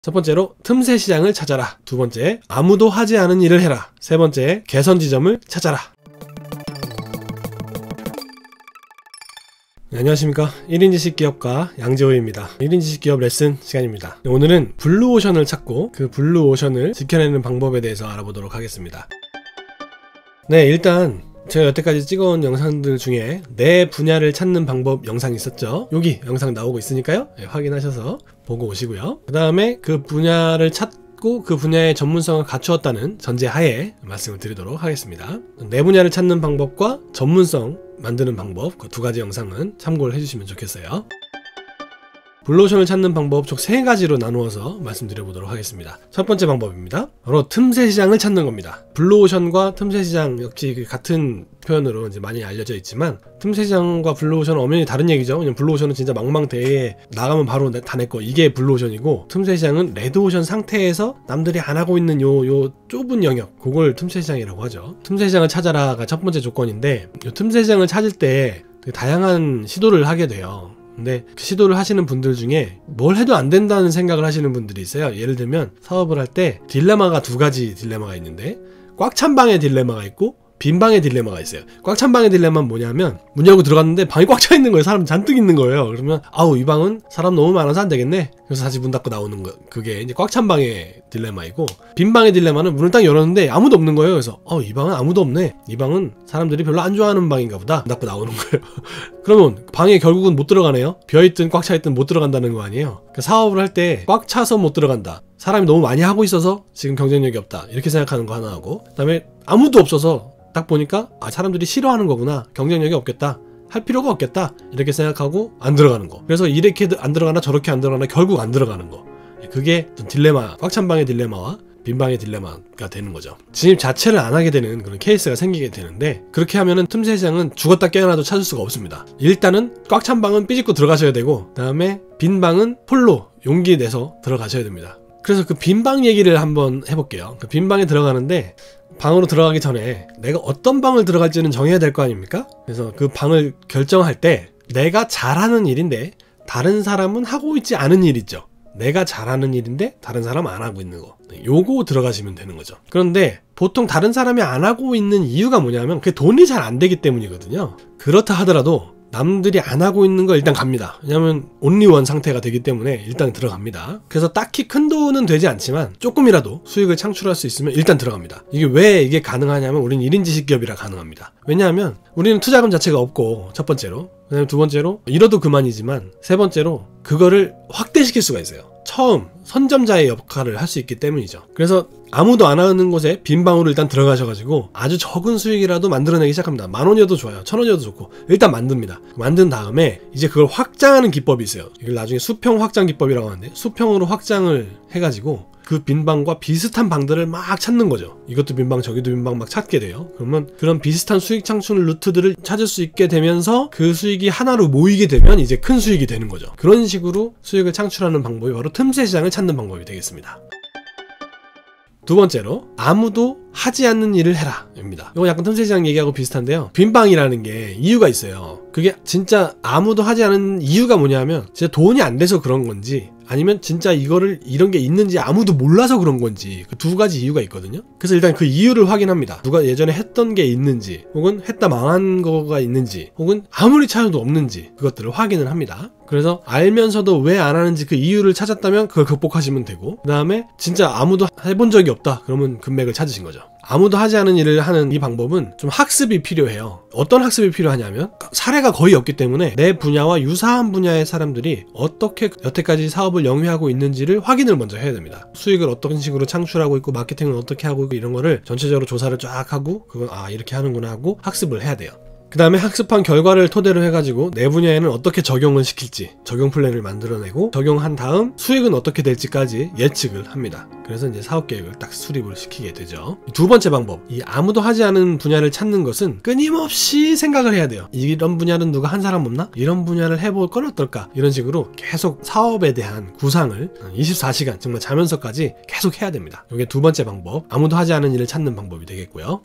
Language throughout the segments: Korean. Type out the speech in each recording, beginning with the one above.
첫 번째로 틈새 시장을 찾아라. 두 번째, 아무도 하지 않은 일을 해라. 세 번째, 개선 지점을 찾아라. 네, 안녕하십니까. 1인 지식기업가 양재호입니다. 1인 지식기업 레슨 시간입니다. 오늘은 블루오션을 찾고 그 블루오션을 지켜내는 방법에 대해서 알아보도록 하겠습니다. 네, 일단 제가 여태까지 찍어온 영상들 중에 내 분야를 찾는 방법 영상이 있었죠. 여기 영상 나오고 있으니까요. 네, 확인하셔서 보고 오시고요. 그 다음에 그 분야를 찾고 그 분야의 전문성을 갖추었다는 전제하에 말씀을 드리도록 하겠습니다. 내 분야를 찾는 방법과 전문성 만드는 방법, 그 두 가지 영상은 참고를 해주시면 좋겠어요. 블루오션을 찾는 방법 총 3가지로 나누어서 말씀드려보도록 하겠습니다. 첫 번째 방법입니다. 바로 틈새 시장을 찾는 겁니다. 블루오션과 틈새 시장 역시 같은 표현으로 이제 많이 알려져 있지만, 틈새 시장과 블루오션은 엄연히 다른 얘기죠. 왜냐면 블루오션은 진짜 망망대해에 나가면 바로 다 내 거, 이게 블루오션이고, 틈새 시장은 레드오션 상태에서 남들이 안 하고 있는 요 좁은 영역, 그걸 틈새 시장이라고 하죠. 틈새 시장을 찾아라가 첫 번째 조건인데, 요 틈새 시장을 찾을 때 다양한 시도를 하게 돼요. 근데 그 시도를 하시는 분들 중에 뭘 해도 안 된다는 생각을 하시는 분들이 있어요. 예를 들면 사업을 할 때 딜레마가 2가지 딜레마가 있는데, 꽉 찬 방의 딜레마가 있고 빈 방의 딜레마가 있어요. 꽉 찬 방의 딜레마는 뭐냐면, 문 열고 들어갔는데 방이 꽉 차 있는 거예요. 사람 잔뜩 있는 거예요. 그러면 아우, 이 방은 사람 너무 많아서 안 되겠네. 그래서 다시 문 닫고 나오는 거. 그게 이제 꽉 찬 방의 딜레마이고, 빈 방의 딜레마는 문을 딱 열었는데 아무도 없는 거예요. 그래서 이 방은 아무도 없네. 이 방은 사람들이 별로 안 좋아하는 방인가 보다. 문 닫고 나오는 거예요. 그러면 방에 결국은 못 들어가네요. 비어있든 꽉 차있든 못 들어간다는 거 아니에요. 그러니까 사업을 할 때 꽉 차서 못 들어간다, 사람이 너무 많이 하고 있어서 지금 경쟁력이 없다, 이렇게 생각하는 거 하나 하고, 그 다음에 아무도 없어서 딱 보니까 사람들이 싫어하는 거구나, 경쟁력이 없겠다, 할 필요가 없겠다, 이렇게 생각하고 안 들어가는 거. 그래서 이렇게 안 들어가나 저렇게 안 들어가나 결국 안 들어가는 거. 그게 딜레마, 꽉 찬 방의 딜레마와 빈 방의 딜레마가 되는 거죠. 진입 자체를 안 하게 되는 그런 케이스가 생기게 되는데, 그렇게 하면은 틈새 시장은 죽었다 깨어나도 찾을 수가 없습니다. 일단은 꽉 찬 방은 삐집고 들어가셔야 되고, 그 다음에 빈 방은 폴로 용기 내서 들어가셔야 됩니다. 그래서 그 빈 방 얘기를 한번 해볼게요. 그 빈 방에 들어가는데, 방으로 들어가기 전에 내가 어떤 방을 들어갈지는 정해야 될 거 아닙니까? 그래서 그 방을 결정할 때 내가 잘하는 일인데 다른 사람은 하고 있지 않은 일 있죠. 내가 잘하는 일인데 다른 사람은 안 하고 있는 거, 요거 들어가시면 되는 거죠. 그런데 보통 다른 사람이 안 하고 있는 이유가 뭐냐면 그게 돈이 잘 안 되기 때문이거든요. 그렇다 하더라도 남들이 안 하고 있는 거 일단 갑니다. 왜냐면 온리원 상태가 되기 때문에 일단 들어갑니다. 그래서 딱히 큰 돈은 되지 않지만 조금이라도 수익을 창출할 수 있으면 일단 들어갑니다. 이게 가능하냐면 우리는 1인 지식기업이라 가능합니다. 왜냐하면 우리는 투자금 자체가 없고, 첫 번째로, 그다음에 두 번째로 잃어도 그만이지만, 세 번째로 그거를 확대시킬 수가 있어요. 처음 선점자의 역할을 할 수 있기 때문이죠. 그래서 아무도 안 하는 곳에 빈 방으로 일단 들어가셔가지고 아주 적은 수익이라도 만들어내기 시작합니다. 10,000원이어도 좋아요, 1,000원이어도 좋고, 일단 만듭니다. 만든 다음에 이제 그걸 확장하는 기법이 있어요. 이걸 나중에 수평 확장 기법이라고 하는데, 수평으로 확장을 해가지고 그 빈방과 비슷한 방들을 막 찾는 거죠. 이것도 빈방 저기도 빈방 막 찾게 돼요. 그러면 그런 비슷한 수익 창출 루트들을 찾을 수 있게 되면서 그 수익이 하나로 모이게 되면 이제 큰 수익이 되는 거죠. 그런 식으로 수익을 창출하는 방법이 바로 틈새 시장을 찾는 방법이 되겠습니다. 두 번째로, 아무도 하지 않는 일을 해라 입니다. 이거 약간 틈새 시장 얘기하고 비슷한데요. 빈방이라는 게 이유가 있어요. 그게 진짜 아무도 하지 않은 이유가 뭐냐면 진짜 돈이 안 돼서 그런 건지, 아니면 진짜 이런 게 있는지 아무도 몰라서 그런 건지, 그 2가지 이유가 있거든요. 그래서 일단 그 이유를 확인합니다. 누가 예전에 했던 게 있는지, 혹은 했다 망한 거가 있는지, 혹은 아무리 찾아도 없는지, 그것들을 확인을 합니다. 그래서 알면서도 왜 안 하는지 그 이유를 찾았다면 그걸 극복하시면 되고, 그 다음에 진짜 아무도 해본 적이 없다 그러면 금맥을 찾으신 거죠. 아무도 하지 않은 일을 하는 이 방법은 좀 학습이 필요해요. 어떤 학습이 필요하냐면, 사례가 거의 없기 때문에 내 분야와 유사한 분야의 사람들이 어떻게 여태까지 사업을 영위하고 있는지를 확인을 먼저 해야 됩니다. 수익을 어떤 식으로 창출하고 있고, 마케팅은 어떻게 하고 있고, 이런 거를 전체적으로 조사를 쫙 하고, 그건 이렇게 하는구나 하고 학습을 해야 돼요. 그 다음에 학습한 결과를 토대로 해가지고 내 분야에는 어떻게 적용을 시킬지 적용 플랜을 만들어내고, 적용한 다음 수익은 어떻게 될지까지 예측을 합니다. 그래서 이제 사업계획을 딱 수립을 시키게 되죠. 두 번째 방법, 이 아무도 하지 않은 분야를 찾는 것은 끊임없이 생각을 해야 돼요. 이런 분야는 누가 한 사람 없나? 이런 분야를 해볼 건 어떨까? 이런 식으로 계속 사업에 대한 구상을 24시간 정말 자면서까지 계속 해야 됩니다. 이게 두 번째 방법, 아무도 하지 않은 일을 찾는 방법이 되겠고요.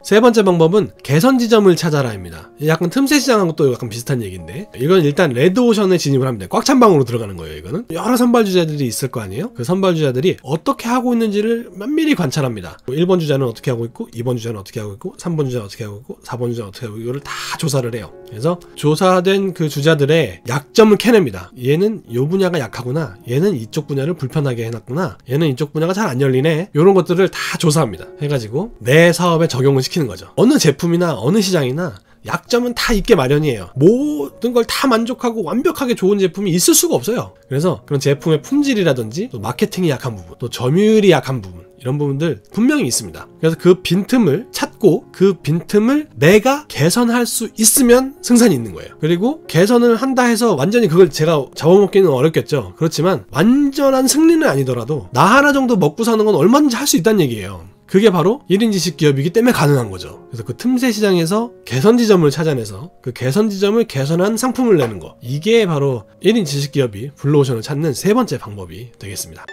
세 번째 방법은 개선 지점을 찾아라입니다. 약간 틈새 시장하고 또 약간 비슷한 얘기인데, 이건 일단 레드오션에 진입을 합니다. 꽉 찬 방으로 들어가는 거예요. 이거는 여러 선발주자들이 있을 거 아니에요. 그 선발주자들이 어떻게 하고 있는지를 면밀히 관찰합니다. 1번 주자는 어떻게 하고 있고, 2번 주자는 어떻게 하고 있고, 3번 주자는 어떻게 하고 있고, 4번 주자는 어떻게 하고 있고, 이거를 다 조사를 해요. 그래서 조사된 그 주자들의 약점을 캐냅니다. 얘는 요 분야가 약하구나, 얘는 이쪽 분야를 불편하게 해놨구나, 얘는 이쪽 분야가 잘 안 열리네, 이런 것들을 다 조사합니다. 해가지고 내 사업에 적용을 시키는 거죠. 어느 제품이나 어느 시장이나 약점은 다 있게 마련이에요. 모든 걸 다 만족하고 완벽하게 좋은 제품이 있을 수가 없어요. 그래서 그런 제품의 품질이라든지 또 마케팅이 약한 부분, 또 점유율이 약한 부분, 이런 부분들 분명히 있습니다. 그래서 그 빈틈을 찾고 그 빈틈을 내가 개선할 수 있으면 승산이 있는 거예요. 그리고 개선을 한다 해서 완전히 그걸 제가 잡아먹기는 어렵겠죠. 그렇지만 완전한 승리는 아니더라도 나 하나 정도 먹고 사는 건 얼마든지 할 수 있다는 얘기예요. 그게 바로 1인 지식 기업이기 때문에 가능한 거죠. 그래서 그 틈새 시장에서 개선 지점을 찾아내서 그 개선 지점을 개선한 상품을 내는 거, 이게 바로 1인 지식 기업이 블루오션을 찾는 세 번째 방법이 되겠습니다.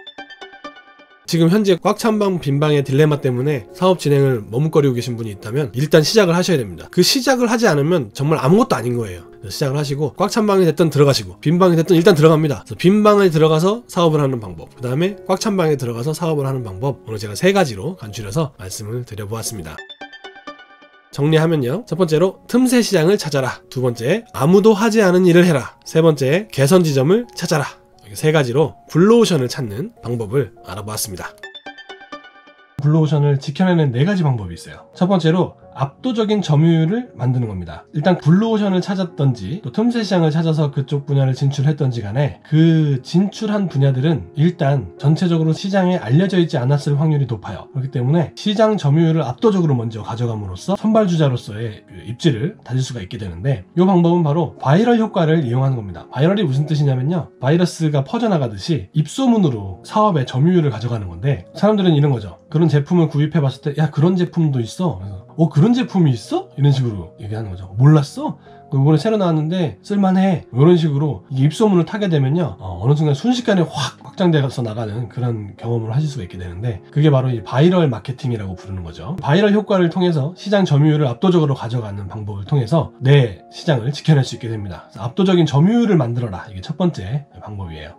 지금 현재 꽉 찬 방 빈방의 딜레마 때문에 사업 진행을 머뭇거리고 계신 분이 있다면 일단 시작을 하셔야 됩니다. 그 시작을 하지 않으면 정말 아무것도 아닌 거예요. 시작을 하시고 꽉 찬 방이 됐든 들어가시고, 빈 방이 됐든 일단 들어갑니다. 그래서 빈 방에 들어가서 사업을 하는 방법, 그 다음에 꽉 찬 방에 들어가서 사업을 하는 방법, 오늘 제가 세 가지로 간추려서 말씀을 드려보았습니다. 정리하면요, 첫 번째로 틈새 시장을 찾아라, 두 번째 아무도 하지 않은 일을 해라, 세 번째 개선 지점을 찾아라. 이렇게 세 가지로 블루오션을 찾는 방법을 알아보았습니다. 블루오션을 지켜내는 네 가지 방법이 있어요. 첫 번째로 압도적인 점유율을 만드는 겁니다. 일단 블루오션을 찾았던지 또 틈새 시장을 찾아서 그쪽 분야를 진출했던지 간에 그 진출한 분야들은 일단 전체적으로 시장에 알려져 있지 않았을 확률이 높아요. 그렇기 때문에 시장 점유율을 압도적으로 먼저 가져감으로써 선발주자로서의 입지를 다질 수가 있게 되는데, 이 방법은 바로 바이럴 효과를 이용하는 겁니다. 바이럴이 무슨 뜻이냐면요, 바이러스가 퍼져나가듯이 입소문으로 사업의 점유율을 가져가는 건데, 사람들은 이런 거죠. 그런 제품을 구입해 봤을 때, 야, 그런 제품도 있어? 그런 제품이 있어? 이런 식으로 얘기하는 거죠. 몰랐어? 이번에 새로 나왔는데 쓸만해. 이런 식으로 이게 입소문을 타게 되면요, 어느 순간 순식간에 확 확장돼서 나가는 그런 경험을 하실 수가 있게 되는데, 그게 바로 이 바이럴 마케팅이라고 부르는 거죠. 바이럴 효과를 통해서 시장 점유율을 압도적으로 가져가는 방법을 통해서 내 시장을 지켜낼 수 있게 됩니다. 압도적인 점유율을 만들어라. 이게 첫 번째 방법이에요.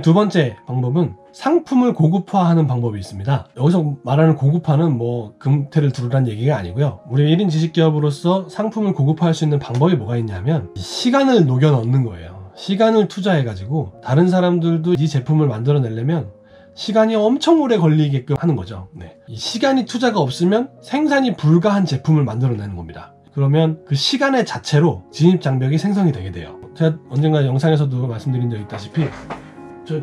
두 번째 방법은 상품을 고급화하는 방법이 있습니다. 여기서 말하는 고급화는 뭐 금태를 두르란 얘기가 아니고요, 우리 1인 지식기업으로서 상품을 고급화할 수 있는 방법이 뭐가 있냐면 시간을 녹여 넣는 거예요. 시간을 투자해가지고 다른 사람들도 이 제품을 만들어내려면 시간이 엄청 오래 걸리게끔 하는 거죠. 이 시간이 투자가 없으면 생산이 불가한 제품을 만들어내는 겁니다. 그러면 그 시간의 자체로 진입장벽이 생성이 되게 돼요. 제가 언젠가 영상에서도 말씀드린 적이 있다시피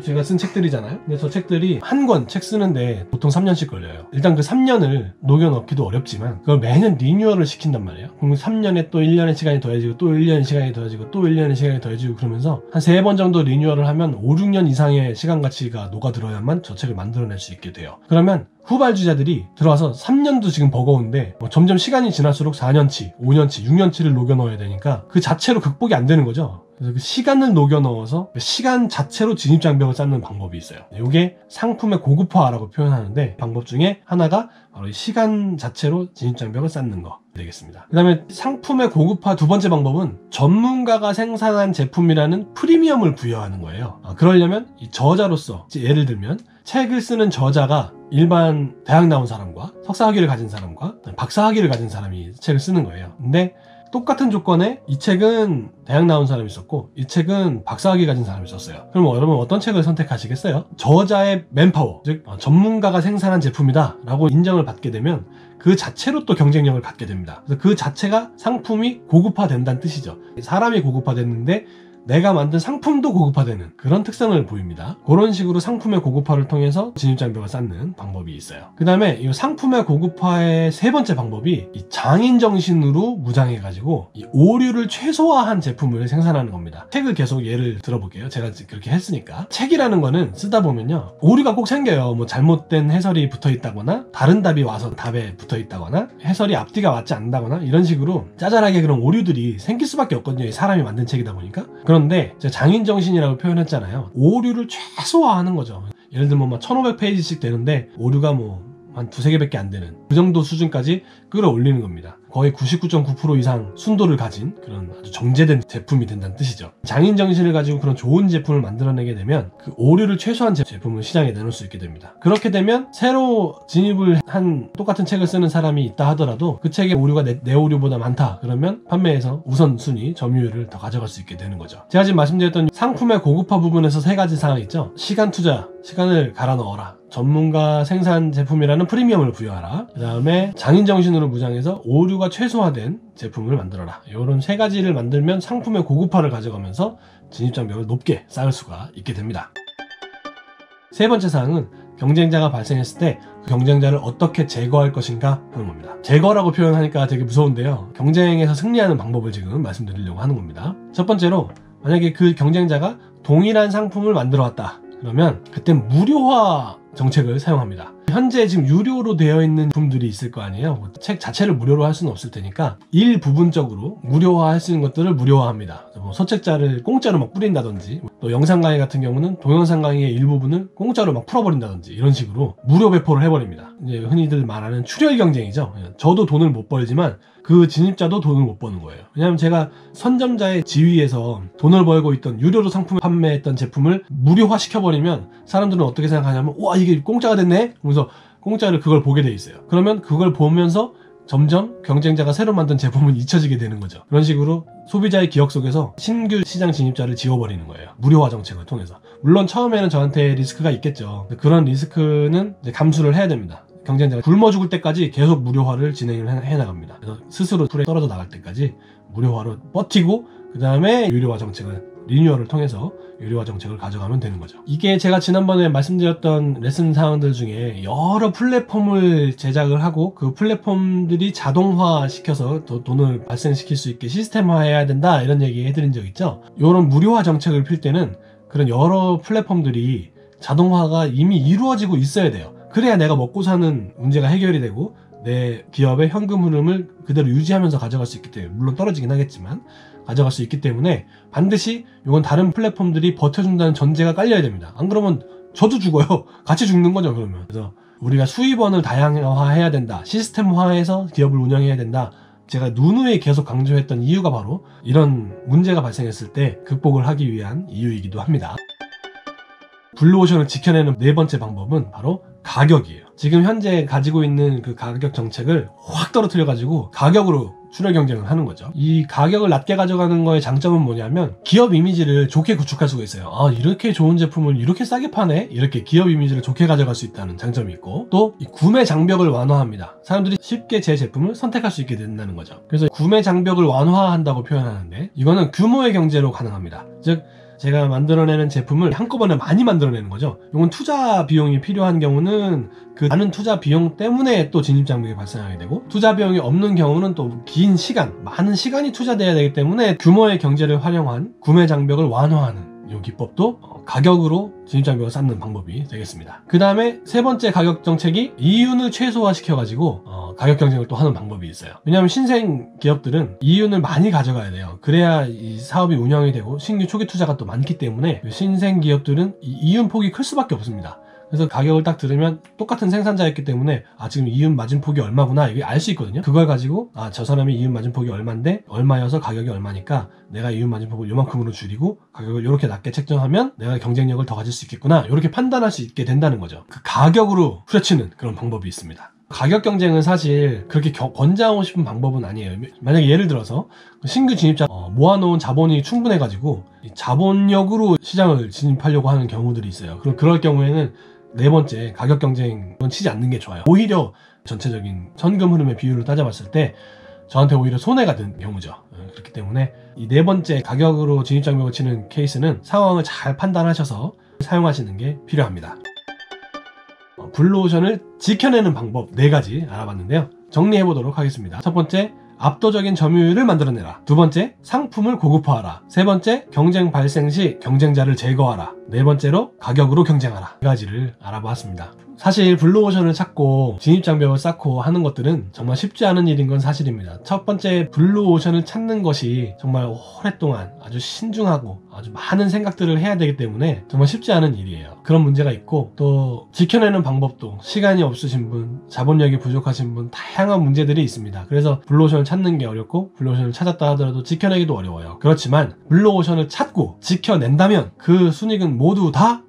제가 쓴 책들이잖아요. 근데 저 책들이 한 권 책 쓰는데 보통 3년씩 걸려요. 일단 그 3년을 녹여 넣기도 어렵지만 그걸 매년 리뉴얼을 시킨단 말이에요. 그럼 3년에 또 1년의 시간이 더해지고 또 1년의 시간이 더해지고 또 1년의 시간이 더해지고, 그러면서 한 3번 정도 리뉴얼을 하면 5, 6년 이상의 시간 가치가 녹아들어야만 저 책을 만들어낼 수 있게 돼요. 그러면 후발주자들이 들어와서 3년도 지금 버거운데 점점 시간이 지날수록 4년치, 5년치, 6년치를 녹여 넣어야 되니까 그 자체로 극복이 안 되는 거죠. 그래서 그 시간을 녹여 넣어서 시간 자체로 진입장벽을 쌓는 방법이 있어요. 이게 상품의 고급화라고 표현하는데, 방법 중에 하나가 바로 시간 자체로 진입장벽을 쌓는 거 되겠습니다. 그 다음에 상품의 고급화 두 번째 방법은 전문가가 생산한 제품이라는 프리미엄을 부여하는 거예요. 그러려면 이 저자로서, 예를 들면 책을 쓰는 저자가 일반 대학 나온 사람과 석사학위를 가진 사람과 박사학위를 가진 사람이 책을 쓰는 거예요. 근데 똑같은 조건에 이 책은 대학 나온 사람이 썼고 이 책은 박사학위 가진 사람이 썼어요. 그럼 여러분 어떤 책을 선택하시겠어요? 저자의 맨파워, 즉 전문가가 생산한 제품이다 라고 인정을 받게 되면 그 자체로 또 경쟁력을 갖게 됩니다. 그래서 그 자체가 상품이 고급화된다는 뜻이죠. 사람이 고급화됐는데 내가 만든 상품도 고급화되는 그런 특성을 보입니다. 그런 식으로 상품의 고급화를 통해서 진입장벽을 쌓는 방법이 있어요. 그 다음에 이 상품의 고급화의 세 번째 방법이 이 장인 정신으로 무장해가지고 이 오류를 최소화한 제품을 생산하는 겁니다. 책을 계속 예를 들어볼게요. 제가 그렇게 했으니까. 책이라는 거는 쓰다 보면요, 오류가 꼭 생겨요. 뭐 잘못된 해설이 붙어있다거나 다른 답이 와서 답에 붙어있다거나 해설이 앞뒤가 맞지 않는다거나 이런 식으로 짜잘하게 그런 오류들이 생길 수밖에 없거든요. 사람이 만든 책이다 보니까. 그런데 제가 장인정신이라고 표현했잖아요. 오류를 최소화하는 거죠. 예를 들면 막 1500페이지씩 되는데 오류가 뭐 한 두세 개밖에 안 되는 그 정도 수준까지 끌어올리는 겁니다. 거의 99.9% 이상 순도를 가진 그런 아주 정제된 제품이 된다는 뜻이죠. 장인 정신을 가지고 그런 좋은 제품을 만들어내게 되면 그 오류를 최소한 제품을 시장에 내놓을 수 있게 됩니다. 그렇게 되면 새로 진입을 한 똑같은 책을 쓰는 사람이 있다 하더라도 그 책의 오류가 내 오류보다 많다 그러면 판매에서 우선순위 점유율을 더 가져갈 수 있게 되는 거죠. 제가 지금 말씀드렸던 상품의 고급화 부분에서 세 가지 사항 있죠. 시간 투자, 시간을 갈아 넣어라. 전문가 생산 제품이라는 프리미엄을 부여하라. 그 다음에 장인정신으로 무장해서 오류가 최소화된 제품을 만들어라. 이런 세 가지를 만들면 상품의 고급화를 가져가면서 진입장벽을 높게 쌓을 수가 있게 됩니다. 세 번째 사항은 경쟁자가 발생했을 때 그 경쟁자를 어떻게 제거할 것인가 하는 겁니다. 제거라고 표현하니까 되게 무서운데요. 경쟁에서 승리하는 방법을 지금 말씀드리려고 하는 겁니다. 첫 번째로 만약에 그 경쟁자가 동일한 상품을 만들어 왔다. 그러면 그때 무료화 정책을 사용합니다. 현재 지금 유료로 되어 있는 제품들이 있을 거 아니에요. 책 자체를 무료로 할 수는 없을 테니까 일부분적으로 무료화 할 수 있는 것들을 무료화합니다. 서책자를 공짜로 막 뿌린다든지, 또 영상 강의 같은 경우는 동영상 강의의 일부분을 공짜로 막 풀어버린다든지 이런 식으로 무료 배포를 해버립니다. 이제 흔히들 말하는 출혈 경쟁이죠. 저도 돈을 못 벌지만 그 진입자도 돈을 못 버는 거예요. 왜냐하면 제가 선점자의 지위에서 돈을 벌고 있던 유료로 상품을 판매했던 제품을 무료화 시켜버리면 사람들은 어떻게 생각하냐면 와 이게 공짜가 됐네? 그래서 공짜를 그걸 보게 돼 있어요. 그러면 그걸 보면서 점점 경쟁자가 새로 만든 제품은 잊혀지게 되는 거죠. 그런 식으로 소비자의 기억 속에서 신규 시장 진입자를 지워버리는 거예요. 무료화 정책을 통해서. 물론 처음에는 저한테 리스크가 있겠죠. 그런 리스크는 이제 감수를 해야 됩니다. 경쟁자가 굶어 죽을 때까지 계속 무료화를 진행을 해나갑니다. 그래서 스스로 풀에 떨어져 나갈 때까지 무료화로 버티고 그 다음에 유료화 정책을 리뉴얼을 통해서 유료화 정책을 가져가면 되는 거죠. 이게 제가 지난번에 말씀드렸던 레슨 사항들 중에 여러 플랫폼을 제작을 하고 그 플랫폼들이 자동화 시켜서 더 돈을 발생시킬 수 있게 시스템화해야 된다 이런 얘기 해드린 적 있죠. 이런 무료화 정책을 필 때는 그런 여러 플랫폼들이 자동화가 이미 이루어지고 있어야 돼요. 그래야 내가 먹고 사는 문제가 해결이 되고 내 기업의 현금 흐름을 그대로 유지하면서 가져갈 수 있기 때문에, 물론 떨어지긴 하겠지만 가져갈 수 있기 때문에 반드시 이건 다른 플랫폼들이 버텨준다는 전제가 깔려야 됩니다. 안 그러면 저도 죽어요. 같이 죽는 거죠. 그러면. 그래서 우리가 수입원을 다양화해야 된다. 시스템화해서 기업을 운영해야 된다. 제가 누누이 계속 강조했던 이유가 바로 이런 문제가 발생했을 때 극복을 하기 위한 이유이기도 합니다. 블루오션을 지켜내는 네 번째 방법은 바로 가격이에요. 지금 현재 가지고 있는 그 가격 정책을 확 떨어뜨려 가지고 가격으로 출혈 경쟁을 하는 거죠. 이 가격을 낮게 가져가는 거의 장점은 뭐냐면 기업 이미지를 좋게 구축할 수가 있어요. 아, 이렇게 좋은 제품을 이렇게 싸게 파네? 이렇게 기업 이미지를 좋게 가져갈 수 있다는 장점이 있고, 또 이 구매 장벽을 완화합니다. 사람들이 쉽게 제 제품을 선택할 수 있게 된다는 거죠. 그래서 구매 장벽을 완화한다고 표현하는데 이거는 규모의 경제로 가능합니다. 즉 제가 만들어내는 제품을 한꺼번에 많이 만들어내는 거죠. 이건 투자 비용이 필요한 경우는 그 많은 투자 비용 때문에 또 진입장벽이 발생하게 되고, 투자 비용이 없는 경우는 또 긴 시간, 많은 시간이 투자돼야 되기 때문에 규모의 경제를 활용한 구매 장벽을 완화하는 이 기법도 가격으로 진입장벽을 쌓는 방법이 되겠습니다. 그 다음에 세 번째 가격 정책이 이윤을 최소화시켜가지고 가격 경쟁을 또 하는 방법이 있어요. 왜냐하면 신생 기업들은 이윤을 많이 가져가야 돼요. 그래야 이 사업이 운영이 되고 신규 초기 투자가 또 많기 때문에 신생 기업들은 이윤 폭이 클 수밖에 없습니다. 그래서 가격을 딱 들으면 똑같은 생산자였기 때문에 아 지금 이윤 마진폭이 얼마구나 이게 알 수 있거든요. 그걸 가지고 아 저 사람이 이윤 마진폭이 얼마인데 얼마여서 가격이 얼마니까 내가 이윤 마진폭을 요만큼으로 줄이고 가격을 이렇게 낮게 책정하면 내가 경쟁력을 더 가질 수 있겠구나, 이렇게 판단할 수 있게 된다는 거죠. 그 가격으로 후려치는 그런 방법이 있습니다. 가격 경쟁은 사실 그렇게 권장하고 싶은 방법은 아니에요. 만약에 예를 들어서 신규 진입자 모아놓은 자본이 충분해가지고 자본력으로 시장을 진입하려고 하는 경우들이 있어요. 그럼 그럴 경우에는 네 번째 가격 경쟁은 치지 않는 게 좋아요. 오히려 전체적인 현금 흐름의 비율을 따져봤을 때 저한테 오히려 손해가 된 경우죠. 그렇기 때문에 이 네 번째 가격으로 진입장벽을 치는 케이스는 상황을 잘 판단하셔서 사용하시는 게 필요합니다. 블루오션을 지켜내는 방법 4가지 알아봤는데요. 정리해보도록 하겠습니다. 첫 번째, 압도적인 점유율을 만들어내라. 두 번째, 상품을 고급화하라. 세 번째, 경쟁 발생 시 경쟁자를 제거하라. 네 번째로, 가격으로 경쟁하라. 4가지를 알아보았습니다. 사실 블루오션을 찾고 진입장벽을 쌓고 하는 것들은 정말 쉽지 않은 일인 건 사실입니다. 첫 번째, 블루오션을 찾는 것이 정말 오랫동안 아주 신중하고 아주 많은 생각들을 해야 되기 때문에 정말 쉽지 않은 일이에요. 그런 문제가 있고, 또 지켜내는 방법도 시간이 없으신 분, 자본력이 부족하신 분, 다양한 문제들이 있습니다. 그래서 블루오션을 찾는 게 어렵고, 블루오션을 찾았다 하더라도 지켜내기도 어려워요. 그렇지만 블루오션을 찾고 지켜낸다면 그 순익은 모두 다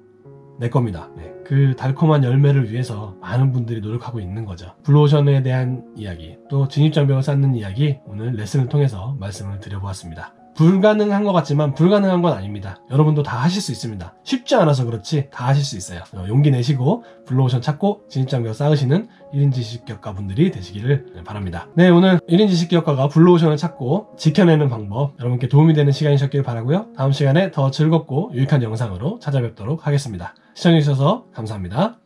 내 겁니다. 네. 그 달콤한 열매를 위해서 많은 분들이 노력하고 있는 거죠. 블루오션에 대한 이야기, 또 진입장벽을 쌓는 이야기, 오늘 레슨을 통해서 말씀을 드려보았습니다. 불가능한 것 같지만 불가능한 건 아닙니다. 여러분도 다 하실 수 있습니다. 쉽지 않아서 그렇지 다 하실 수 있어요. 용기 내시고 블루오션 찾고 진입장벽 쌓으시는 1인 지식기업가 분들이 되시기를 바랍니다. 네, 오늘 1인 지식기업가가 블루오션을 찾고 지켜내는 방법, 여러분께 도움이 되는 시간이셨길 바라고요. 다음 시간에 더 즐겁고 유익한 영상으로 찾아뵙도록 하겠습니다. 시청해주셔서 감사합니다.